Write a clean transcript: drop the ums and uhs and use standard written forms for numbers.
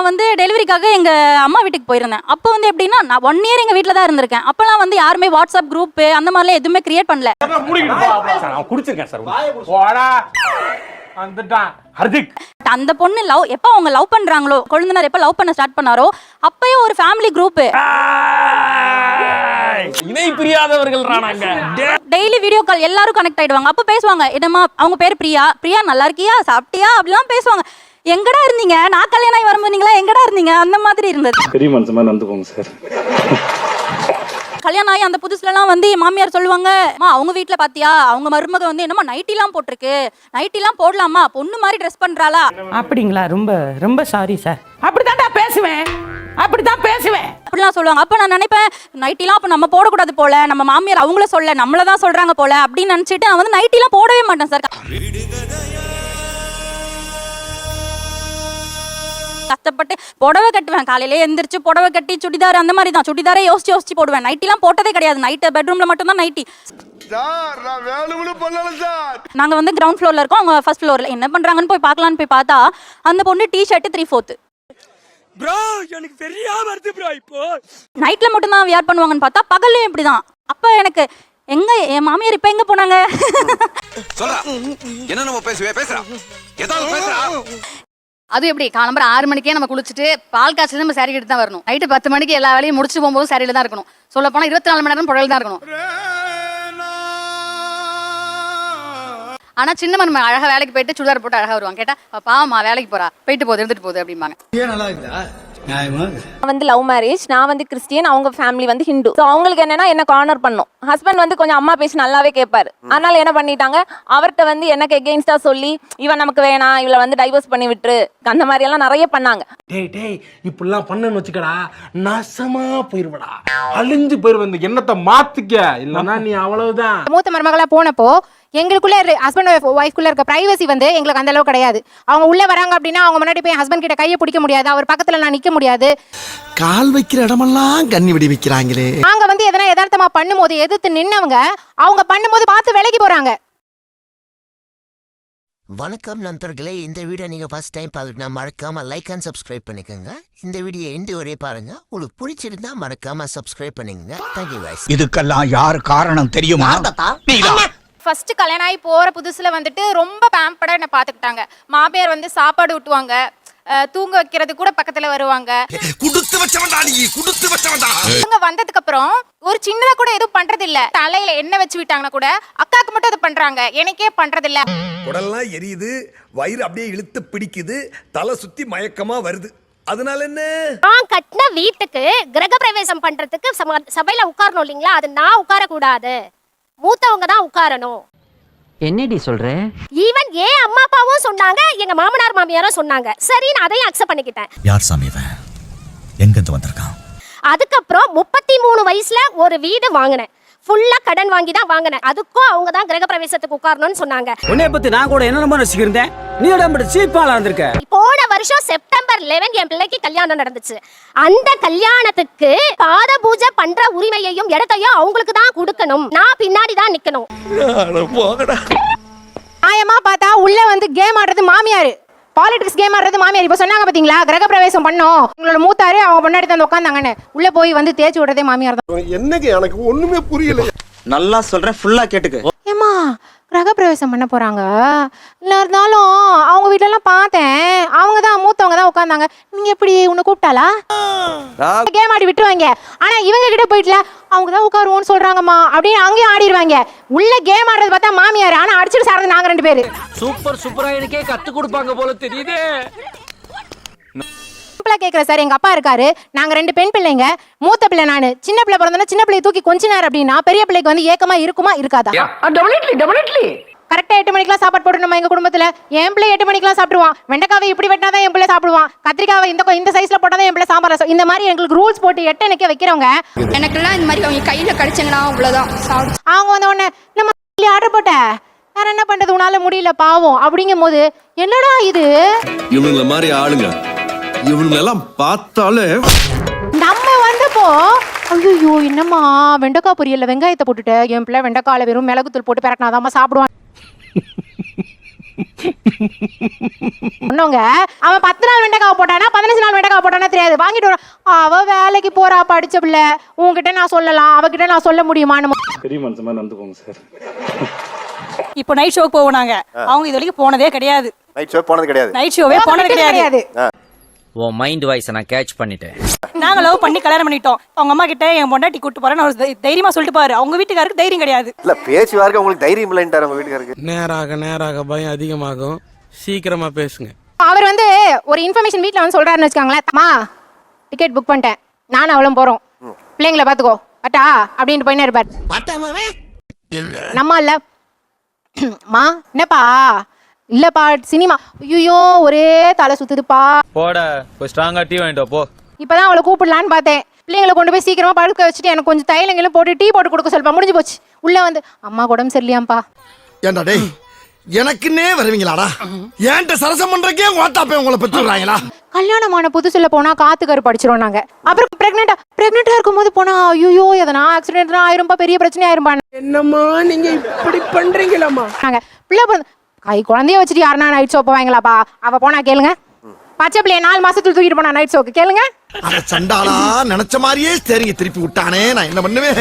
நான் வந்து டெலிவரிக்காக எங்க அம்மா வீட்டுக்கு போயிருந்தேன். அப்போ வந்து எப்படின்னா நான் 1 இயர் எங்க வீட்டில் தான் இருந்திருக்கேன். அப்பெல்லாம் வந்து யாருமே வாட்ஸ்அப் குரூப் அந்த மாதிரிலாம் எதுவுமே கிரியேட் பண்ணல. அந்த பொண்ணு எப்ப அவங்க லவ் பண்றாங்களோ, கொழுந்தனார் எப்ப லவ் பண்ண ஸ்டார்ட் பண்ணாரோ அப்பயே ஒரு ஃபேமிலி குரூப், இணை பிரியாதவர்கள் டெய்லி வீடியோ கால் எல்லாரும் கனெக்ட் ஆயிடுவாங்க. அப்ப பேசுவாங்க, என்னமா அவங்க பேர் பிரியா, பிரியா நல்லா இருக்கியா, சாப்பிட்டியா அப்படிலாம் பேசுவாங்க. எங்கடா இருந்தீங்க, நான் கல்யாணம் ஆகி வரும்போது நீங்களா எங்கடா இருந்தீங்க, அந்த மாதிரி இருந்தது. பெரிய மனுஷன் மாதிரி நடந்துக்கோங்க சார். கல்யாணம் ஆகி அந்த புதுசுலலாம் வந்து மாமியார் சொல்லுவாங்க, அவங்க வீட்டுல பாத்தியா அவங்க மருமக வந்து என்னமா நைட்டிலாம் போட்டிருக்கு, நைட்டிலாம் போடலாமா, பொண்ணு மாதிரி ட்ரெஸ் பண்றாளா அப்படிங்களா, ரொம்ப ரொம்ப சாரி சார், அப்படித்தான்டா பேசுவேன், அப்படித்தான் பேசுவேன் அப்படிலாம் சொல்லுவாங்க. அப்ப நான் நினைப்பேன் நைட்டிலாம் அப்ப நம்ம போடக்கூடாது போல, நம்ம மாமியார் அவங்கள சொல்ல நம்மளதான் சொல்றாங்க போல அப்படின்னு நினைச்சிட்டு நான் வந்து நைட்டிலாம் போடவே மாட்டேன் சார். கஷ்டப்பட்டு புடவை கட்டுவேன், காலையிலே எந்திரிச்சு புடவை கட்டி சுடிதார் அந்த மாதிரி தான், சுடிதாரே யோசிச்சு போடுவேன். நைட்டிலாம் போட்டதே கிடையாது. நைட்டு பெட்ரூம்ல மட்டும் தான் நைட்டி. நாங்க வந்து கிரவுண்ட் ஃப்ளோர்ல இருக்கோம், அவங்க ஃபர்ஸ்ட் ஃப்ளோர்ல. என்ன பண்றாங்கன்னு போய் பார்க்கலான்னு போய் பார்த்தா அந்த பொண்ணு டி-ஷர்ட் 3/4 ப்ரோ, எனக்கு சரியா வருது ப்ரோ. இப்போ நைட்ல மட்டும் தான் வியர் பண்ணுவாங்கன்னு பார்த்தா பகல்லையும் இப்படிதான். அப்ப எனக்கு எங்க என் மாமியார் இப்ப எங்க போனாங்க? என்ன நம்ம பேசுறா ஏதாவது பேசுறா. அது எப்படி காலம்பரம் 6 மணிக்கே நம்ம குளிச்சுட்டு பால் காய்ச்சல் நம்ம சாரி எடுத்து தான் வரணும். நைட்டு 10 மணிக்கு எல்லா வேலையும் முடிச்சு போகும்போது சாரியில தான் இருக்கணும். சொல்ல போனா 24 மணி நேரம் புடவையில தான் இருக்கணும். ஆனா சின்ன மருமக அழகா வேலைக்கு போயிட்டு சுடிதார் போட்டு அழகா வருவாங்க. கேட்டா பாவமா வேலைக்கு போறா, போயிட்டு போகுது எடுத்துட்டு போகுது அப்படிம்பாங்க. வந்து லவ் மேரேஜ், நான் வந்து கிறிஸ்டியன், அவங்க ஃபேமிலி வந்து ஹிந்து. ஸோ அவங்களுக்கு என்னன்னா என்ன கார்னர் பண்ணும். ஹஸ்பண்ட் வந்து கொஞ்சம் அம்மா பேசி நல்லாவே கேட்பாரு. அதனால என்ன பண்ணிட்டாங்க, அவர்கிட்ட வந்து எனக்கு எகெயின்ஸ்டா சொல்லி இவன் நமக்கு வேணாம், இவளை வந்து டைவர்ஸ் பண்ணி விட்டுரு, அந்த மாதிரி எல்லாம் நிறைய பண்ணாங்க. டேய் இப்படிலாம் பண்ணன்னு வச்சுக்கடா, நாசமா போயிருவடா, அழிஞ்சு போயிருவ. இந்த எண்ணத்தை மாத்திக்க, இல்லன்னா நீ அவ்வளவுதான். மூத்த மருமகளா போனப்போ எங்களுக்குள்ள ஹஸ்பண்ட் ஒய்ஃப்குள்ள இருக்க பிரைவசி வந்து எங்களுக்கு அந்த அளவு கிடையாது. அவங்க உள்ள வராங்க அப்படின்னா அவங்க முன்னாடி போய் ஹஸ்பண்ட் கிட்ட கையை பிடிக்க முடியாது, அவர் பக்கத்துல நான் நிக்க முடியாது. கால் வைக்கிற இடமெல்லாம் கண்ணி விடி வைக்கிறாங்களே. நாங்க வந்து எதனா யதார்த்தமா பண்ணும்போது எதிர்த்து நின்னவங்க அவங்க பண்ணும்போது பார்த்து விலகி போறாங்க. வணக்கம் நண்பர்களே, இந்த வீடியோ நீங்க ஃபர்ஸ்ட் டைம் பார்த்துட்டு மறக்காம லைக் அண்ட் சப்ஸ்கிரைப் பண்ணிக்கோங்க. இந்த வீடியோ எந்த ஒரே பாருங்க, உங்களுக்கு பிடிச்சிருந்தா மறக்காம சப்ஸ்கிரைப் பண்ணிக்கோங்க. Thank you guys. இதுக்கெல்லாம் யார் காரணம் தெரியுமா? ஃபர்ஸ்ட் கல்யாணம் ஆகி போற புதுசுல வந்துட்டு ரொம்ப பேம்பர்டா என்ன பாத்துக்கிட்டாங்க. மாமியார் வந்து சாப்பாடு ஊட்டுவாங்க, தூங்க வைக்கிறது கூட பக்கத்துல வருவாங்க. குடுத்து வச்சவன்டா நீ, குடுத்து வச்சவன்டா. இவங்க வந்ததுக்கு அப்புறம் ஒரு சின்னதா கூட எதுவும் பண்றது இல்ல. தலையில எண்ணெய் வச்சு விட்டாங்கன்னா கூட அக்காக்கு மட்டும் அது பண்றாங்க, எனக்கே பண்றது இல்ல. உடல்லாம் எரியுது, வயிறு அப்படியே இழுத்து பிடிக்குது, தலை சுத்தி மயக்கமா வருது. அதனால என்ன, நான் கட்டின வீட்டுக்கு கிரக பிரவேசம் பண்றதுக்கு சபையில உட்காரணும் இல்லைங்களா, அது நான் உட்கார கூடாது, மூத்தவங்க தான் உட்காரணும். என்னடி சொல்ற? ஈவன் ஏன் அம்மா அப்பாவும் சொன்னாங்க, எங்க மாமனார் மாமியாரும் சொன்னாங்க. சரி, நான் அதையும் அக்செப்ட் பண்ணிக்கிட்டேன். யார் சாமி இவன், எங்க இருந்து வந்திருக்கான்? அதுக்கப்புறம் 33 வயசுல ஒரு வீடு வாங்கினேன். ஃபுல்லா கடன் வாங்கி தான் வாங்கினேன். அதுக்கும் அவங்க தான் கிரக பிரவேசத்துக்கு உட்காரணும்னு சொன்னாங்க. உன்னை பத்தி நான் கூட என்ன நினைச்சிருந்தேன், நீ உடம்பு சீப்பாலா இருந்திருக்க. போன வருஷம் செப்டம்பர் 11 என் பிள்ளைக்கு கல்யாணம் நடந்துச்சு. அந்த கல்யாணத்துக்கு பாத பூஜை பண்ற உரிமையையும் இடத்தையும் அவங்களுக்கு தான் கொடுக்கணும், நான் பின்னாடி தான் நிக்கணும். நியாயமா பார்த்தா உள்ள வந்து கேம் ஆடுறது மாமியார், பாலிடிக்ஸ் கேம் ஆடுறது மாமியார். இப்ப சொன்னாங்க பாத்தீங்களா, கிரக பிரவேசம் பண்ணோம், உங்களோட மூத்தாரு அவங்க முன்னாடி தான் உட்காந்தாங்கன்னு, உள்ள போய் வந்து தேய்ச்சி விடுறதே மாமியார் தான். என்னங்க எனக்கு ஒண்ணுமே புரியல. நல்லா சொல்றேன், ஃபுல்லா கேட்டுக்க. ஏமா கிரக பிரவேசம் பண்ண போறாங்க, இல்ல இருந்தாலும் அவங்க வீட்டுல எல்லாம் பார்த்தேன், அவங்க தான் மூத்தவங்க தான் உட்காந்தாங்க, நீங்க எப்படி உன்னை கூப்பிட்டாலா கேம் ஆடி விட்டுருவாங்க. ஆனா இவங்க கிட்ட போயிட்டுல அவங்க தான் உட்காருவோம்னு சொல்றாங்கம்மா அப்படின்னு அங்கேயும் ஆடிடுவாங்க. உள்ள கேம் ஆடுறது பார்த்தா மாமியார், ஆனா அடிச்சுட்டு சாரது நாங்க 2 பேரு. சூப்பரா எனக்கே கத்து கொடுப்பாங்க போல தெரியுதே. கேக்குற சார், எங்க அப்பா இருக்காரு, நாங்க 2 பெண் பிள்ளைங்க, மூத்த பிள்ளை நானு. சின்ன பிள்ளை பிறந்தனா சின்ன பிள்ளையை தூக்கி கொஞ்சினார் அப்படின்னா பெரிய பிள்ளைக்கு வந்து ஏக்கமா இருக்குமா இருக்காதா? கரெக்டா 8 மணிக்கெல்லாம் சாப்பாடு போடணுமா எங்க குடும்பத்துல? என் பிள்ளை 8 மணிக்கெல்லாம் சாப்பிடுவான். வெண்டைக்காவை இப்படி வெட்டினாதான் என் பிள்ளை சாப்பிடுவான், கத்திரிக்காவை இந்த சைஸ்ல போட்டாதான் என் பிள்ளை சாம்பார் ரசம். இந்த மாதிரி எங்களுக்கு ரூல்ஸ் போட்டு 8 அன்னைக்கு வைக்கிறவங்க. எனக்குலாம் இந்த மாதிரி அவங்க கையில கடிச்சங்கன்னா அவ்வளவுதான். அவங்க வந்த உடனே நம்ம ஆர்டர் போட்ட வேற என்ன பண்றது, உன்னால முடியல பாவம் அப்படிங்கும் போது என்னடா இது, இவங்கள மாதிரி ஆளுங்க இவங்களெல்லாம் பார்த்தாலே நம்ம வந்தப்போ ஐயோ என்னம்மா வெண்டைக்காய் பொரியல்ல வெங்காயத்தை போட்டுட்டு என் பிள்ளை வெண்டைக்காயில வெறும் மிளகுத்தூள் போட்டு பெரட்டினாதாம்மா சாப்பிடுவான். சொன்னவங்க அவன் 10 நாள் வெண்டைக்காவை போட்டானா 15 நாள் வெண்டைக்காவை போட்டானா தெரியாது வாங்கிட்டு வர அவ வேலைக்கு போறா படிச்ச பிள்ளை உன்கிட்ட நான் சொல்லலாம் அவகிட்ட நான் சொல்ல முடியுமான்னு பெரிய மனுஷன் மாதிரி நடந்துக்கோங்க சார். இப்போ நைட் ஷோக்கு போவோம் நாங்க அவங்க இது வரைக்கும் போனதே கிடையாது. நைட் ஷோ போனது கிடையாது. நைட் ஷோவே போனது கிடையாது. உன் மைண்ட் வாய்ஸை நான் கேட்ச் பண்ணிட்டேன். நாங்க லவ் பண்ணி கல்யாணம் பண்ணிட்டோம். அவங்க அம்மா கிட்ட என் பொண்டாட்டி கூட்டு போறேன்னு அவர் தைரியமா சொல்லிட்டு பாரு. அவங்க வீட்டுக்காருக்கு தைரியம் கிடையாது. இல்ல பேச்சு வார்க்க உங்களுக்கு தைரியம் இல்லைன்ட்டாரு உங்க வீட்டுக்காருக்கு. நேராக பயம் அதிகமாகும். சீக்கிரமா பேசுங்க. அவர் வந்து ஒரு இன்ஃபர்மேஷன் வீட்ல வந்து சொல்றாருன்னு வச்சுக்காங்களேன் அம்மா டிக்கெட் புக் பண்ணிட்டேன் நானும் அவளும் போறோம் பிள்ளைங்களை பாத்துக்கோ அட்டா அப்படின்னு போயினே இருப்பார். நம்ம இல்ல மா என்னப்பா இல்லப்பா சினிமா ஐயோ ஒரே தலை சுத்துதுப்பா போட போய் ஸ்ட்ராங்கா டீ வாங்கிட்டு போ. இப்பதான் அவளை கூப்பிடலான்னு பார்த்தேன் பிள்ளைங்களை கொண்டு போய் சீக்கிரமா படுக்க வச்சுட்டு எனக்கு கொஞ்சம் தைலங்களும் போட்டு டீ போட்டு கொடுக்க சொல்லுப்பா முடிஞ்சு போச்சு உள்ள வந்து அம்மா உடம்பு சரியில்லையாம்பா. ஏண்டா டேய் எனக்குன்னே வருவீங்களாடா ஏன்ட்ட சரசம் பண்றக்கே ஓட்டாப்பே உங்களை பெற்றுறாங்களா? கல்யாணமான புதுசுல போனா காத்து கரு படிச்சிரும் நாங்க அப்புறம் பிரெக்னெண்டா இருக்கும்போது போனா ஐயோ எதனா ஆக்சிடென்ட் ஆயிரும்பா பெரிய பிரச்சனை ஆயிரும்பா. என்னம்மா நீங்க இப்படி பண்றீங்களாம்மா? நாங்க பிள்ளை கை குழந்தைய வச்சுட்டு யாருன்னா நைட் ஷோ போவாங்களாப்பா அவ போனா கேளுங்க பச்சை பிள்ளைய 4 மாசத்துல தூக்கிட்டு போனா நைட் ஷோக்கு கேளுங்க. அட சண்டாளா நினைச்ச மாதிரியே சரிங்க திருப்பி விட்டானே நான் என்ன பண்ணுவேன்.